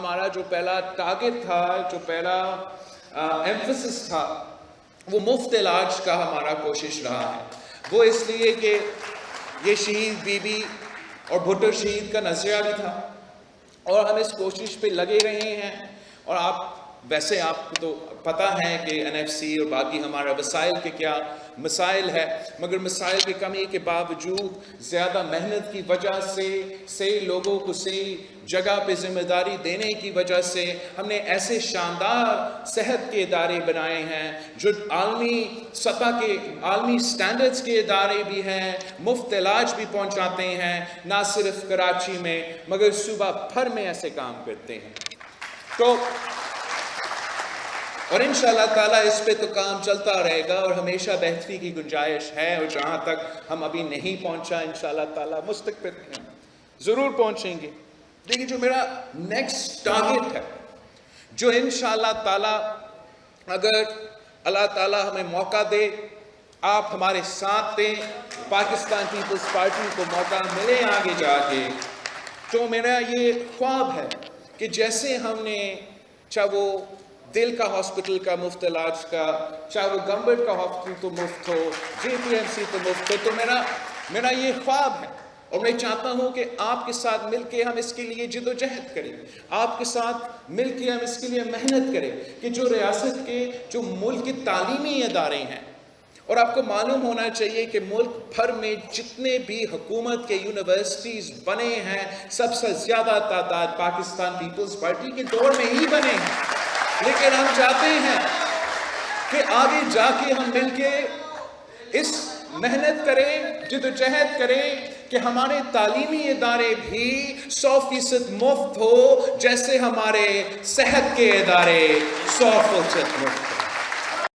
ہمارا جو پہلا ٹارگٹ تھا، جو پہلا ایمفسس تھا، وہ مفت علاج کا ہمارا کوشش رہا ہے۔ وہ اس لیے کہ یہ شہید بی بی اور بھٹو شہید کا نظریہ بھی تھا، اور ہم اس کوشش پہ لگے رہے ہیں۔ اور ویسے آپ کو تو پتہ ہے کہ NFC اور باقی ہمارا وسائل کے کیا مسائل ہے، مگر مسائل کی کمی کے باوجود زیادہ محنت کی وجہ سے، صحیح لوگوں کو صحیح جگہ پہ ذمہ داری دینے کی وجہ سے ہم نے ایسے شاندار صحت کے ادارے بنائے ہیں جو عالمی سطح کے، عالمی سٹینڈرڈز کے ادارے بھی ہیں، مفت علاج بھی پہنچاتے ہیں، نہ صرف کراچی میں مگر صوبہ بھر میں ایسے کام کرتے ہیں۔ تو اور انشاءاللہ تعالیٰ اس پہ تو کام چلتا رہے گا، اور ہمیشہ بہتری کی گنجائش ہے، اور جہاں تک ہم ابھی نہیں پہنچا انشاءاللہ تعالیٰ مستقبل میں ضرور پہنچیں گے۔ لیکن جو میرا نیکسٹ ٹارگٹ ہے، جو انشاءاللہ تعالیٰ اگر اللہ تعالیٰ ہمیں موقع دے، آپ ہمارے ساتھ دیں، پاکستان پیپلز پارٹی کو موقع ملے آگے جا کے، تو میرا یہ خواب ہے کہ جیسے ہم نے، چاہے وہ دل کا ہاسپٹل کا مفت علاج کا، چاہے وہ گورنمنٹ کا ہاسپٹل تو مفت ہو، JPMC تو مفت ہو، تو میرا یہ خواب ہے، اور میں چاہتا ہوں کہ آپ کے ساتھ مل کے ہم اس کے لیے جد و جہد کریں، آپ کے ساتھ مل کے ہم اس کے لیے محنت کریں کہ جو ریاست کے، جو ملک کے تعلیمی ادارے ہیں، اور آپ کو معلوم ہونا چاہیے کہ ملک بھر میں جتنے بھی حکومت کے یونیورسٹیز بنے ہیں، سب سے زیادہ تعداد پاکستان پیپلز پارٹی کے دور میں ہی بنے ہیں۔ لیکن ہم چاہتے ہیں کہ آگے جا کے ہم مل کے اس محنت کریں، جد و جہد کریں کہ ہمارے تعلیمی ادارے بھی 100% مفت ہو، جیسے ہمارے صحت کے ادارے 100% مفت ہو۔